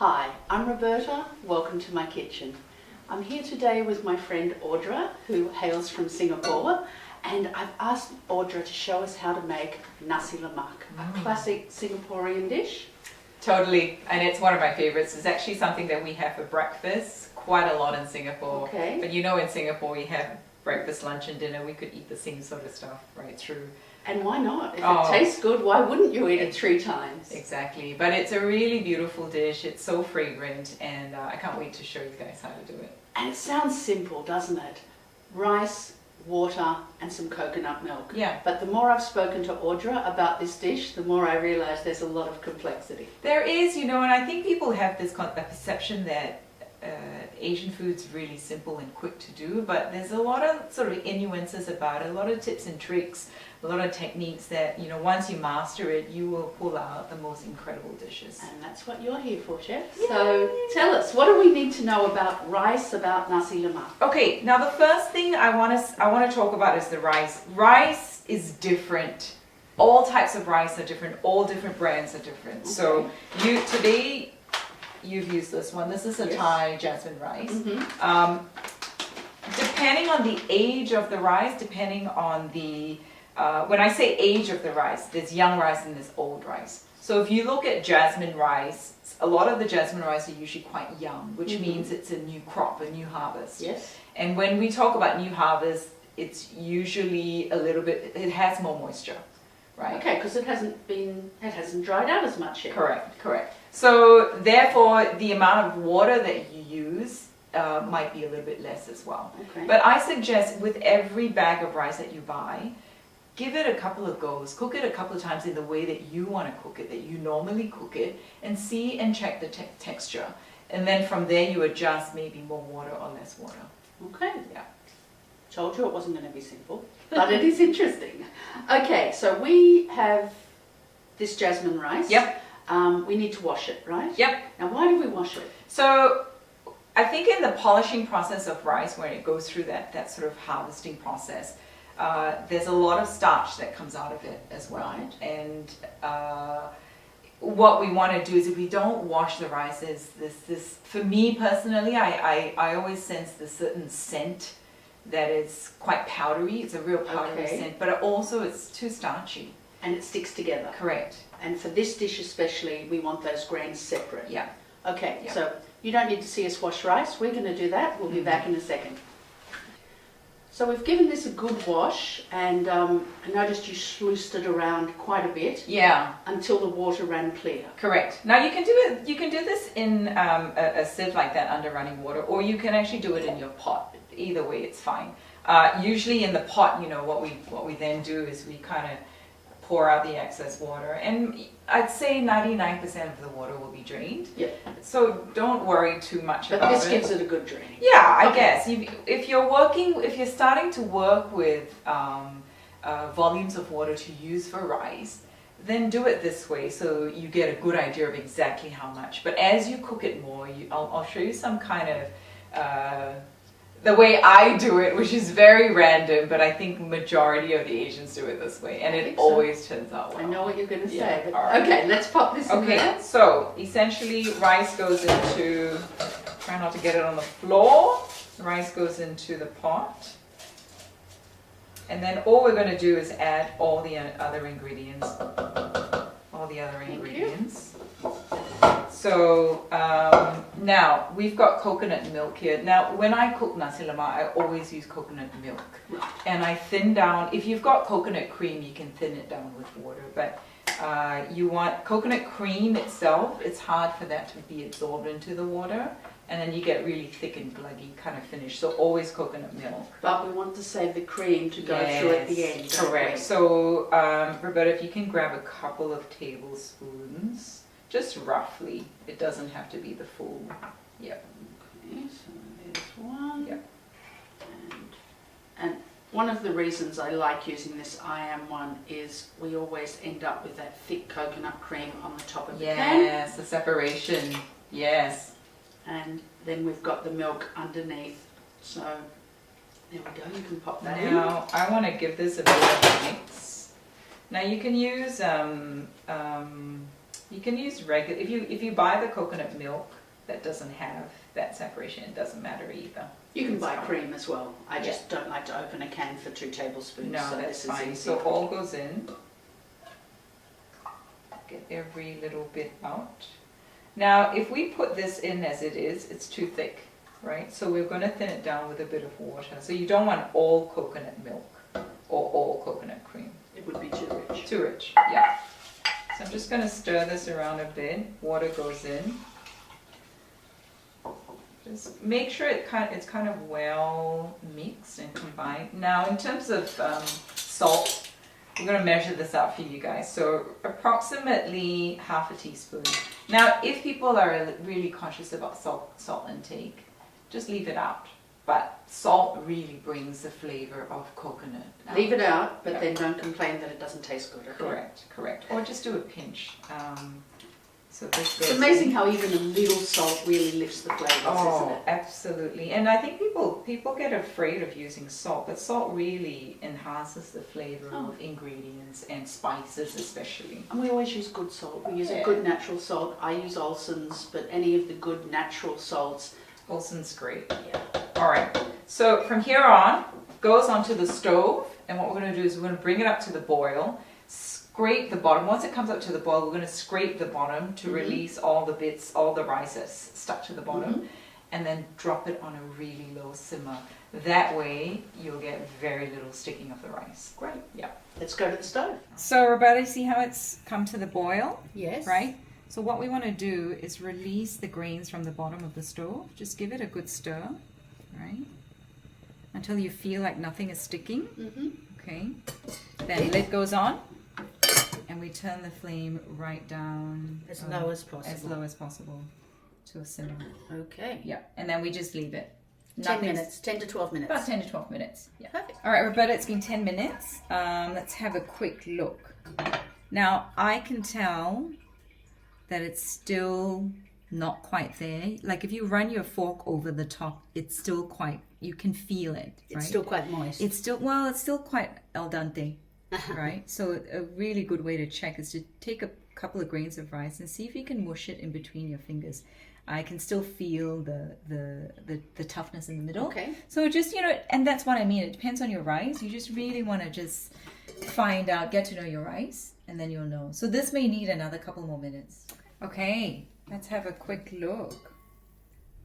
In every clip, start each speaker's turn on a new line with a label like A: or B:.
A: Hi, I'm Roberta. Welcome to my kitchen. I'm here today with my friend Audra, who hails from Singapore, and I've asked Audra to show us how to make Nasi Lemak, a classic Singaporean dish.
B: Totally, and it's one of my favorites. It's actually something that we have for breakfast quite a lot in Singapore.
A: Okay.
B: But you know, in Singapore we have breakfast, lunch and dinner. We could eat the same sort of stuff right through.
A: And why not? If it tastes good, why wouldn't you eat it 3 times?
B: Exactly, but it's a really beautiful dish. It's so fragrant, and I can't wait to show you guys how to do it.
A: And it sounds simple, doesn't it? Rice, water and some coconut milk.
B: Yeah.
A: But the more I've spoken to Audra about this dish, the more I realise there's a lot of complexity.
B: There is, you know, and I think people have this perception that Asian food's really simple and quick to do, but there's a lot of sort of nuances about it, a lot of tips and tricks, a lot of techniques that, you know, once you master it, you will pull out the most incredible dishes.
A: And that's what you're here for, Chef. Yay. So tell us, what do we need to know about rice, about Nasi Lemak? Okay,
B: now the first thing I want to talk about is the rice. Rice is different. All types of rice are different. All different brands are different. Okay. So today you've used this one. This is a Thai jasmine rice. Depending on the age of the rice, depending on the when I say age of the rice, there's young rice and there's old rice. So if you look at jasmine rice, a lot of the jasmine rice are usually quite young, which means it's a new crop, a new harvest.
A: Yes.
B: And when we talk about new harvest, it's usually a little bit, it has more moisture, right?
A: Okay, because it hasn't dried out as much yet.
B: Correct. So therefore, the amount of water that you use might be a little bit less as well.
A: Okay.
B: But I suggest with every bag of rice that you buy, give it a couple of goes, cook it a couple of times in the way that you want to cook it, that you normally cook it, and see and check the texture. And then from there you adjust maybe more water or less water.
A: Okay.
B: Yeah.
A: Told you it wasn't going to be simple, but it is interesting. Okay, so we have this jasmine rice.
B: Yep.
A: We need to wash it, right?
B: Yep.
A: Now why do we wash it?
B: So I think in the polishing process of rice, when it goes through that sort of harvesting process, there's a lot of starch that comes out of it as well. Right. And what we want to do is, if we don't wash the rice, is this for me personally, I always sense this certain scent that is quite powdery. It's a real powdery scent, but also it's too starchy.
A: And it sticks together.
B: Correct.
A: And for this dish especially, we want those grains separate.
B: Yeah.
A: Okay,
B: yeah.
A: So you don't need to see us wash rice. We're going to do that. We'll be back in a second. So we've given this a good wash, and I noticed you sluiced it around quite a bit.
B: Yeah.
A: Until the water ran clear.
B: Correct. Now you can do it. You can do this in a sieve like that under running water, or you can actually do it in your pot. Either way, it's fine. Usually in the pot, you know, what we then do is we kind of pour out the excess water, and I'd say 99% of the water will be drained.
A: Yeah.
B: So don't worry too much about it.
A: But this gives it a good draining.
B: Yeah, I guess. If you're starting to work with volumes of water to use for rice, then do it this way so you get a good idea of exactly how much. But as you cook it more, I'll show you some kind of the way I do it, which is very random, but I think majority of the Asians do it this way, and it always turns out well.
A: I know what you're going to say, but
B: right.
A: Okay, let's pop this in there.
B: So essentially rice goes into, try not to get it on the floor, rice goes into the pot, and then all we're going to do is add all the other ingredients. So now we've got coconut milk here. Now when I cook Nasi Lemak, I always use coconut milk. Right. And I thin down, if you've got coconut cream, you can thin it down with water. But you want coconut cream itself, it's hard for that to be absorbed into the water. And then you get really thick and gluggy kind of finish. So always coconut milk.
A: But we want to save the cream to go through at the end.
B: Correct. So Roberta, if you can grab a couple of tablespoons. Just roughly. It doesn't have to be the full. Yep.
A: Okay, so there's one.
B: Yep.
A: And one of the reasons I like using this IM one is we always end up with that thick coconut cream on the top of the pan.
B: Yes, the separation. Yes.
A: And then we've got the milk underneath. So there we go. You can pop that in.
B: Now I want to give this a bit of a mix. Now you can use You can use regular, if you buy the coconut milk that doesn't have that separation, it doesn't matter either.
A: You can buy cream as well. I just don't like to open a can for 2 tablespoons.
B: No,
A: so
B: that's
A: this
B: fine.
A: is
B: So all goes in. Get every little bit out. Now, if we put this in as it is, it's too thick, right? So we're going to thin it down with a bit of water. So you don't want all coconut milk or all coconut cream.
A: It would be too rich.
B: Too rich, yeah. So I'm just going to stir this around a bit. Water goes in. Just make sure it's kind of well mixed and combined. Now, in terms of salt, we're going to measure this out for you guys. So approximately half a teaspoon. Now, if people are really conscious about salt intake, just leave it out. But salt really brings the flavor of coconut out.
A: Leave it out, but then don't complain that it doesn't taste good. Okay?
B: Correct. Or just do a pinch. So this goes
A: It's amazing
B: in.
A: how even a little salt really lifts the flavors, isn't it?
B: Absolutely. And I think people get afraid of using salt, but salt really enhances the flavor of ingredients and spices especially.
A: And we always use good salt. We use a good natural salt. I use Olsen's, but any of the good natural salts.
B: Olsen's great.
A: Yeah.
B: All right. So from here on, goes onto the stove, and what we're going to do is we're going to bring it up to the boil. Scrape the bottom. Once it comes up to the boil, we're going to scrape the bottom to release all the bits, all the rice that's stuck to the bottom, and then drop it on a really low simmer. That way, you'll get very little sticking of the rice.
A: Great.
B: Yeah.
A: Let's go to the stove.
B: So, Roberta, see how it's come to the boil?
A: Yes.
B: Right? So what we want to do is release the grains from the bottom of the stove. Just give it a good stir, right? Until you feel like nothing is sticking. Okay. Then lid goes on. And we turn the flame right down.
A: As low as possible.
B: As low as possible to a simmer.
A: Okay.
B: Yeah. And then we just leave it.
A: 10 minutes, 10 to 12 minutes.
B: About 10 to 12 minutes. Yeah.
A: Perfect.
B: All right, Roberta, it's been 10 minutes. Let's have a quick look. Now, I can tell that it's still not quite there. Like if you run your fork over the top, it's still quite, you can feel it, right?
A: It's still quite moist.
B: It's still quite al dente. Right, so a really good way to check is to take a couple of grains of rice and see if you can mush it in between your fingers. I can still feel the toughness in the middle.
A: Okay.
B: So just, and that's what I mean. It depends on your rice. You just really want to just find out, get to know your rice, and then you'll know. So this may need another couple more minutes. Okay, let's have a quick look.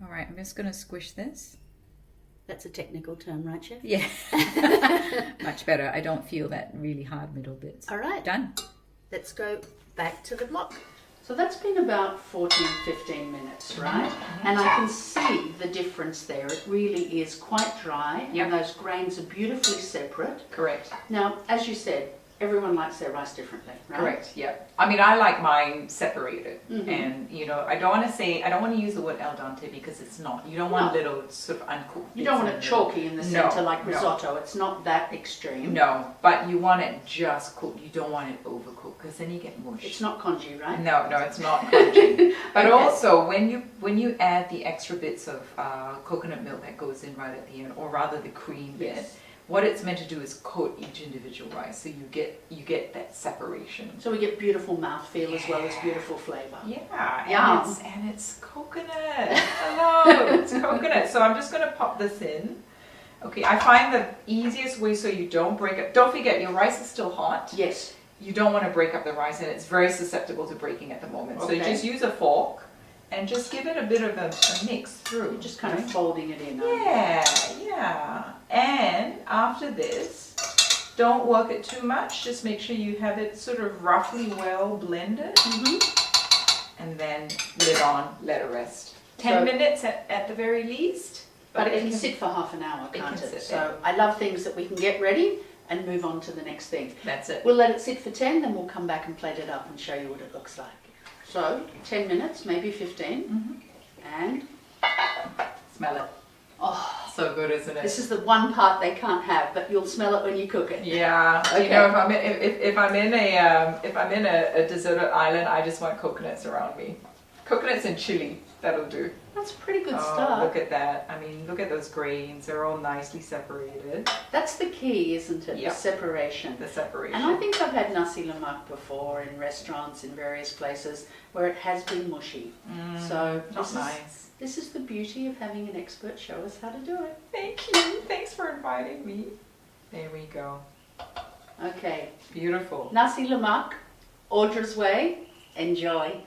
B: All right, I'm just going to squish this.
A: That's a technical term, right, Chef?
B: Yeah. Much better. I don't feel that really hard middle bits.
A: All right.
B: Done.
A: Let's go back to the block. So that's been about 14, 15 minutes, right? And I can see the difference there. It really is quite dry, and those grains are beautifully separate.
B: Correct.
A: Now, as you said, everyone likes their rice differently, right?
B: Correct, yeah. I mean, I like mine separated. And, I don't want to use the word al dente because it's not. You don't want little sort of uncooked.
A: You don't want it chalky in the center like risotto. It's not that extreme.
B: No, but you want it just cooked. You don't want it overcooked because then you get mush.
A: It's not congee, right?
B: No, it's not crunchy. But also, when you add the extra bits of coconut milk that goes in right at the end, or rather the cream bit, what it's meant to do is coat each individual rice, so you get that separation.
A: So we get beautiful mouthfeel as well as beautiful flavour.
B: Yeah, and it's coconut. Hello, it's coconut. So I'm just going to pop this in. Okay, I find the easiest way so you don't break up. Don't forget, your rice is still hot.
A: Yes.
B: You don't want to break up the rice, and it's very susceptible to breaking at the moment.
A: Okay.
B: So just use a fork and just give it a bit of a mix through.
A: You're just kind of folding it in.
B: Yeah. And after this, don't work it too much. Just make sure you have it sort of roughly well blended. And then lid on, let it rest. 10 minutes at the very least.
A: But it can sit for half an hour, can't it?
B: Sit
A: So
B: there.
A: I love things that we can get ready and move on to the next thing.
B: That's it.
A: We'll let it sit for 10, then we'll come back and plate it up and show you what it looks like. So 10 minutes, maybe 15. And
B: smell it.
A: oh,
B: So good, isn't it?
A: this is the one part they can't have, but you'll smell it when you cook it.
B: Yeah.
A: Okay.
B: If I'm in a deserted island, I just want coconuts around me. Coconuts and chili, that'll do.
A: That's a pretty good
B: Oh,
A: start.
B: look at that. I mean, look at those grains. They're all nicely separated.
A: That's the key, isn't it?
B: Yeah.
A: The separation.
B: The separation.
A: And I think I've had nasi lemak before in restaurants in various places where it has been mushy. So
B: Not nice.
A: This is the beauty of having an expert show us how to do it.
B: Thank you. Thanks for inviting me. There we go.
A: Okay,
B: Beautiful.
A: nasi lemak, Audra's way. Enjoy.